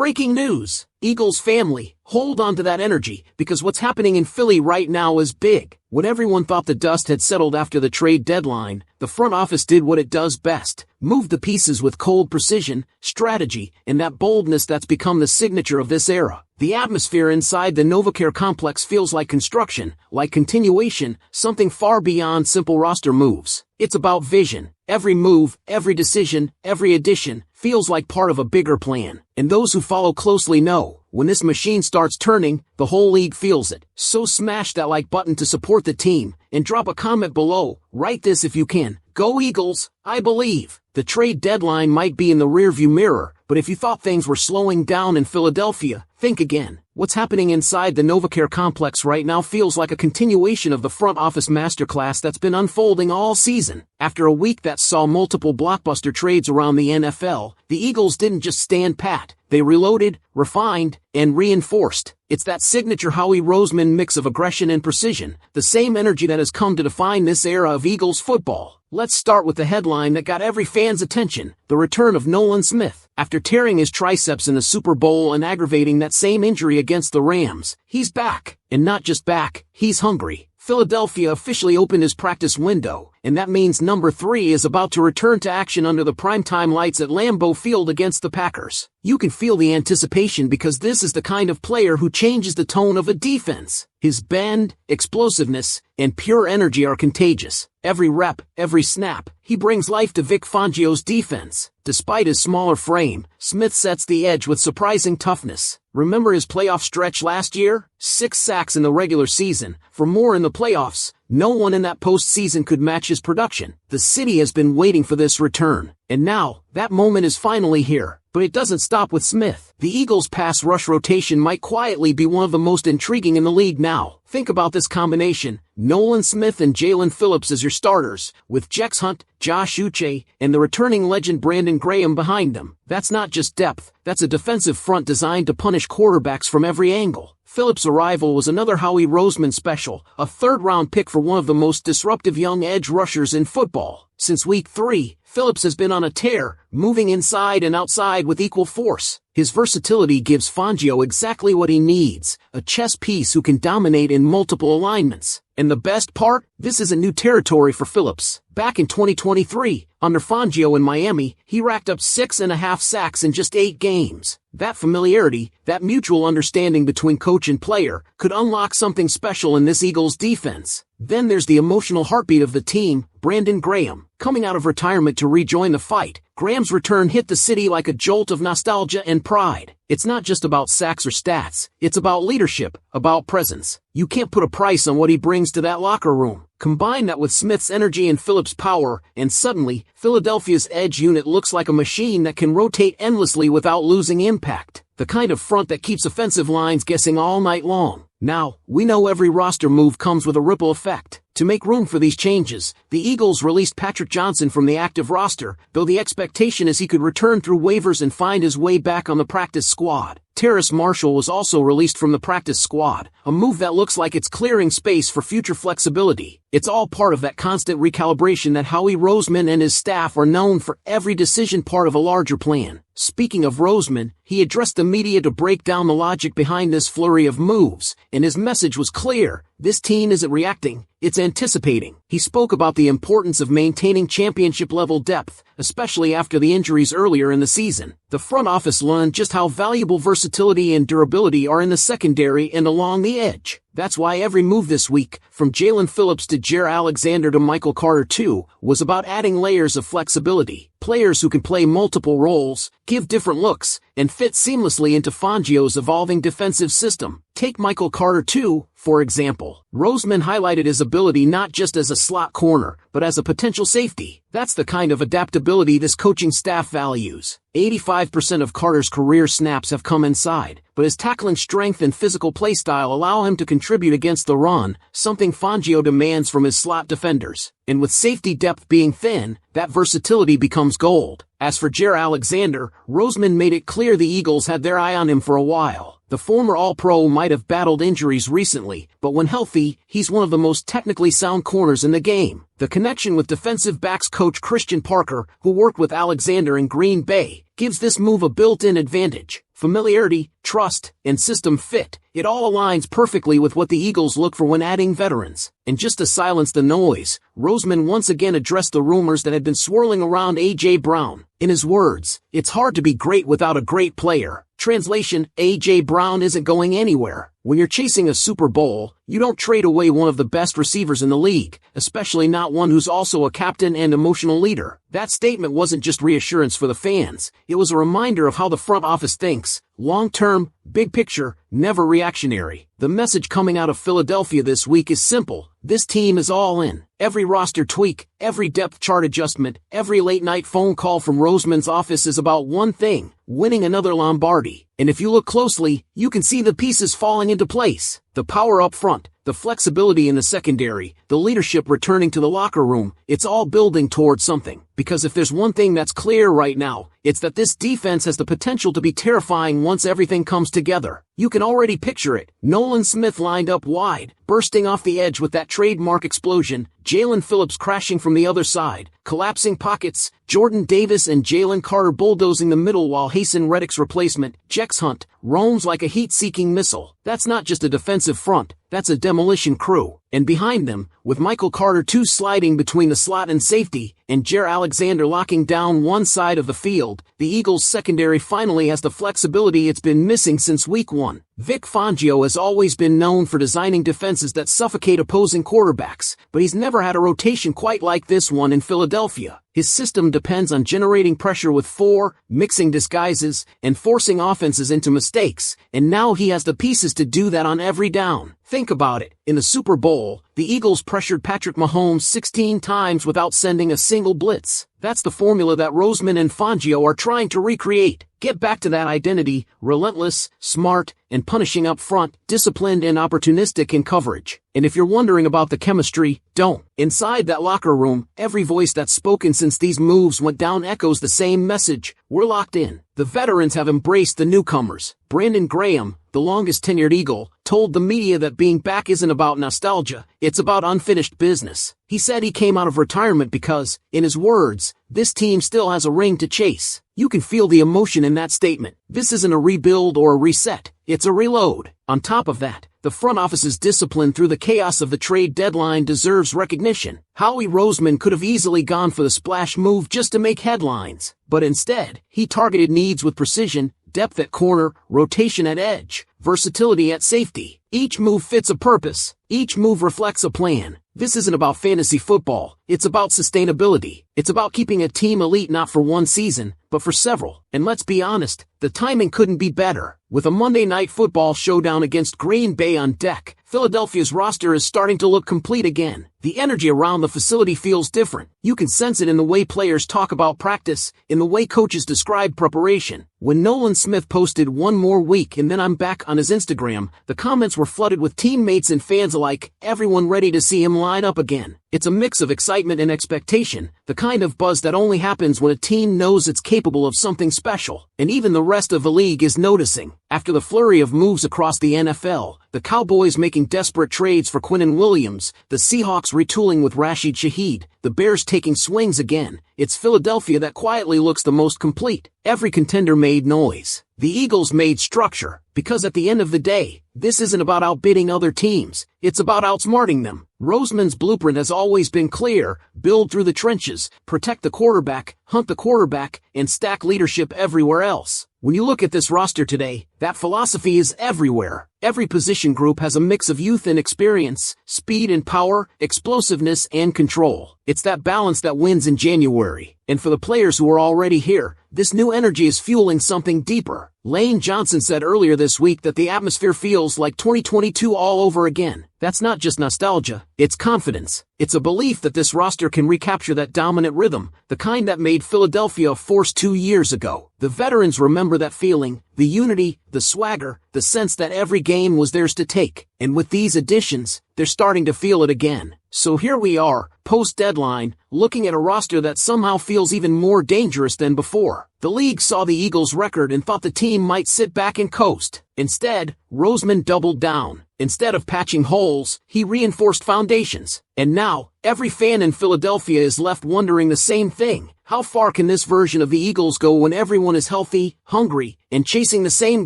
Breaking news! Eagles family, hold on to that energy, because what's happening in Philly right now is big. When everyone thought the dust had settled after the trade deadline, the front office did what it does best: move the pieces with cold precision, strategy, and that boldness that's become the signature of this era. The atmosphere inside the NovaCare complex feels like construction, like continuation, something far beyond simple roster moves. It's about vision. Every move, every decision, every addition feels like part of a bigger plan. And those who follow closely know, when this machine starts turning, the whole league feels it. So smash that like button to support the team, and drop a comment below. Write this if you can. Go Eagles, I believe. The trade deadline might be in the rearview mirror, but if you thought things were slowing down in Philadelphia, think again. What's happening inside the NovaCare complex right now feels like a continuation of the front office masterclass that's been unfolding all season. After a week that saw multiple blockbuster trades around the NFL, the Eagles didn't just stand pat. They reloaded, refined, and reinforced. It's that signature Howie ROSEMAN mix of aggression and precision, the same energy that has come to define this era of Eagles football. Let's start with the headline that got every fan's attention: the return of Nolan Smith. After tearing his triceps in the Super Bowl and aggravating that same injury against the Rams, he's back. And not just back, he's hungry. Philadelphia officially opened his practice window, and that means number 3 is about to return to action under the primetime lights at Lambeau Field against the Packers. You can feel the anticipation because this is the kind of player who changes the tone of a defense. His bend, explosiveness, and pure energy are contagious. Every rep, every snap, he brings life to Vic Fangio's defense. Despite his smaller frame, Smith sets the edge with surprising toughness. Remember his playoff stretch last year? 6 sacks in the regular season. For more in the playoffs, no one in that postseason could match his production. The city has been waiting for this return, and now, that moment is finally here. But it doesn't stop with Smith. The Eagles' pass rush rotation might quietly be one of the most intriguing in the league now. Think about this combination: Nolan Smith and Jalen Phillips as your starters, with Jex Hunt, Josh Uche, and the returning legend Brandon Graham behind them. That's not just depth, that's a defensive front designed to punish quarterbacks from every angle. Phillips' arrival was another Howie ROSEMAN special, a third-round pick for one of the most disruptive young edge rushers in football. Since week 3, Phillips has been on a tear, moving inside and outside with equal force. His versatility gives Fangio exactly what he needs: a chess piece who can dominate in multiple alignments. And the best part? This isn't new territory for Phillips. Back in 2023, under Fangio in Miami, he racked up 6.5 sacks in just 8 games. That familiarity, that mutual understanding between coach and player, could unlock something special in this Eagles defense. Then there's the emotional heartbeat of the team, Brandon Graham. Coming out of retirement to rejoin the fight, Graham's return hit the city like a jolt of nostalgia and pride. It's not just about sacks or stats, it's about leadership, about presence. You can't put a price on what he brings to that locker room. Combine that with Smith's energy and Phillips' power, and suddenly, Philadelphia's edge unit looks like a machine that can rotate endlessly without losing impact. The kind of front that keeps offensive lines guessing all night long. Now, we know every roster move comes with a ripple effect. To make room for these changes, the Eagles released Patrick Johnson from the active roster, though the expectation is he could return through waivers and find his way back on the practice squad. Terrace Marshall was also released from the practice squad, a move that looks like it's clearing space for future flexibility. It's all part of that constant recalibration that Howie ROSEMAN and his staff are known for: every decision part of a larger plan. Speaking of ROSEMAN, he addressed the media to break down the logic behind this flurry of moves, and his message was clear: this team isn't reacting, it's anticipating. He spoke about the importance of maintaining championship-level depth, especially after the injuries earlier in the season. The front office learned just how valuable versatility and durability are in the secondary and along the edge. That's why every move this week, from Jalen Phillips to Jaire Alexander to Michael Carter II, was about adding layers of flexibility. Players who can play multiple roles, give different looks, and fit seamlessly into Fangio's evolving defensive system. Take Michael Carter II, for example. ROSEMAN highlighted his ability not just as a slot corner, but as a potential safety. That's the kind of adaptability this coaching staff values. 85% of Carter's career snaps have come inside, but his tackling strength and physical playstyle allow him to contribute against the run, something Fangio demands from his slot defenders. And with safety depth being thin, that versatility becomes gold. As for Jaire Alexander, ROSEMAN made it clear the Eagles had their eye on him for a while. The former All-Pro might have battled injuries recently, but when healthy, he's one of the most technically sound corners in the game. The connection with defensive backs coach Christian Parker, who worked with Alexander in Green Bay, gives this move a built-in advantage. Familiarity, trust, and system fit. It all aligns perfectly with what the Eagles look for when adding veterans. And just to silence the noise, ROSEMAN once again addressed the rumors that had been swirling around A.J. Brown. In his words, "It's hard to be great without a great player." Translation, A.J. Brown isn't going anywhere. When you're chasing a Super Bowl, you don't trade away one of the best receivers in the league, especially not one who's also a captain and emotional leader. That statement wasn't just reassurance for the fans. It was a reminder of how the front office thinks. Long-term, big picture, never reactionary. The message coming out of Philadelphia this week is simple. This team is all in. Every roster tweak, every depth chart adjustment, every late-night phone call from ROSEMAN's office is about one thing: winning another Lombardi. And if you look closely, you can see the pieces falling into place. The power up front, the flexibility in the secondary, the leadership returning to the locker room, it's all building towards something. Because if there's one thing that's clear right now, it's that this defense has the potential to be terrifying once everything comes together. You can already picture it. Nolan Smith lined up wide, bursting off the edge with that trademark explosion, Jalen Phillips crashing from the other side, collapsing pockets, Jordan Davis and Jalen Carter bulldozing the middle while Hasten Reddick's replacement, Jex Hunt, roams like a heat-seeking missile. That's not just a defensive front, that's a demolition crew. And behind them, with Michael Carter II sliding between the slot and safety, and Jaire Alexander locking down one side of the field, the Eagles' secondary finally has the flexibility it's been missing since week 1. Vic Fangio has always been known for designing defenses that suffocate opposing quarterbacks, but he's never had a rotation quite like this one in Philadelphia. His system depends on generating pressure with 4, mixing disguises, and forcing offenses into mistakes, and now he has the pieces to do that on every down. Think about it. In the Super Bowl, the Eagles pressured Patrick Mahomes 16 times without sending a single blitz. That's the formula that ROSEMAN and Fangio are trying to recreate. Get back to that identity: relentless, smart, and punishing up front, disciplined and opportunistic in coverage. And if you're wondering about the chemistry, don't. Inside that locker room, every voice that's spoken since these moves went down echoes the same message: we're locked in. The veterans have embraced the newcomers. Brandon Graham, the longest-tenured Eagle, told the media that being back isn't about nostalgia, it's about unfinished business. He said he came out of retirement because, in his words, this team still has a ring to chase. You can feel the emotion in that statement. This isn't a rebuild or a reset, it's a reload. On top of that, the front office's discipline through the chaos of the trade deadline deserves recognition. Howie Roseman could have easily gone for the splash move just to make headlines, but instead, he targeted needs with precision: depth at corner, rotation at edge, versatility at safety. Each move fits a purpose. Each move reflects a plan. This isn't about fantasy football. It's about sustainability. It's about keeping a team elite not for one season, but for several. And let's be honest, the timing couldn't be better. With a Monday Night Football showdown against Green Bay on deck, Philadelphia's roster is starting to look complete again. The energy around the facility feels different. You can sense it in the way players talk about practice, in the way coaches describe preparation. When Nolan Smith posted "one more week and then I'm back" on his Instagram, the comments were flooded with teammates and fans alike, everyone ready to see him line up again. It's a mix of excitement and expectation, the kind of buzz that only happens when a team knows it's capable of something special. And even the rest of the league is noticing. After the flurry of moves across the NFL, the Cowboys making desperate trades for Quinnen Williams, the Seahawks retooling with Rashid Shaheed, the Bears taking swings again, it's Philadelphia that quietly looks the most complete. Every contender made noise. The Eagles made structure, because at the end of the day, this isn't about outbidding other teams, it's about outsmarting them. ROSEMAN's blueprint has always been clear: build through the trenches, protect the quarterback, hunt the quarterback, and stack leadership everywhere else. When you look at this roster today, that philosophy is everywhere. Every position group has a mix of youth and experience, speed and power, explosiveness and control. It's that balance that wins in January. And for the players who are already here, this new energy is fueling something deeper. Lane Johnson said earlier this week that the atmosphere feels like 2022 all over again. That's not just nostalgia, it's confidence. It's a belief that this roster can recapture that dominant rhythm, the kind that made Philadelphia a force 2 years ago. The veterans remember that feeling, the unity, the swagger, the sense that every game was theirs to take. And with these additions, they're starting to feel it again. So here we are, post-deadline, looking at a roster that somehow feels even more dangerous than before. The league saw the Eagles' record and thought the team might sit back and coast. Instead, ROSEMAN doubled down. Instead of patching holes, he reinforced foundations. And now, every fan in Philadelphia is left wondering the same thing. How far can this version of the Eagles go when everyone is healthy, hungry, and chasing the same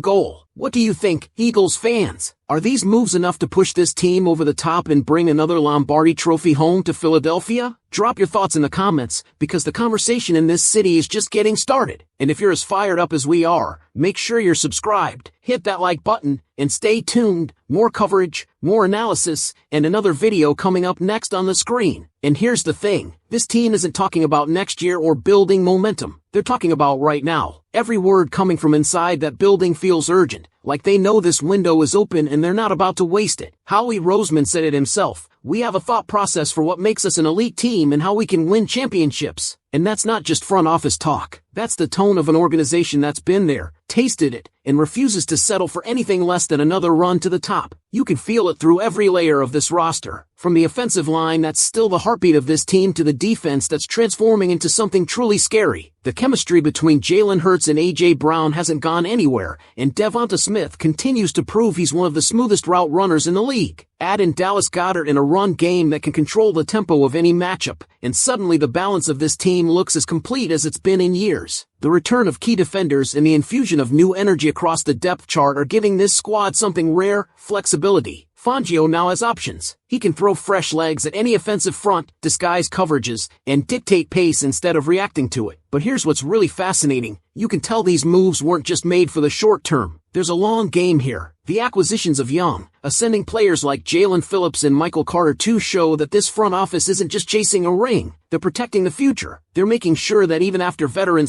goal? What do you think, Eagles fans? Are these moves enough to push this team over the top and bring another Lombardi trophy home to Philadelphia? Drop your thoughts in the comments, because the conversation in this city is just getting started. And if you're as fired up as we are, make sure you're subscribed, hit that like button, and stay tuned. More coverage, more analysis, and another video coming up next on the screen. And here's the thing, this team isn't talking about next year or building momentum. They're talking about right now. Every word coming from inside that building feels urgent, like they know this window is open and they're not about to waste it. Howie ROSEMAN said it himself. We have a thought process for what makes us an elite team and how we can win championships. And that's not just front office talk. That's the tone of an organization that's been there, tasted it, and refuses to settle for anything less than another run to the top. You can feel it through every layer of this roster. From the offensive line that's still the heartbeat of this team to the defense that's transforming into something truly scary. The chemistry between Jalen Hurts and A.J. Brown hasn't gone anywhere, and DeVonta Smith continues to prove he's one of the smoothest route runners in the league. Add in Dallas Goedert in a run game that can control the tempo of any matchup, and suddenly the balance of this team looks as complete as it's been in years. The return of key defenders and the infusion of new energy across the depth chart are giving this squad something rare: flexibility. Fangio now has options. He can throw fresh legs at any offensive front, disguise coverages, and dictate pace instead of reacting to it. But here's what's really fascinating. You can tell these moves weren't just made for the short term. There's a long game here. The acquisitions of young, ascending players like Jalen Phillips and Michael Carter too show that this front office isn't just chasing a ring. They're protecting the future. They're making sure that even after veterans like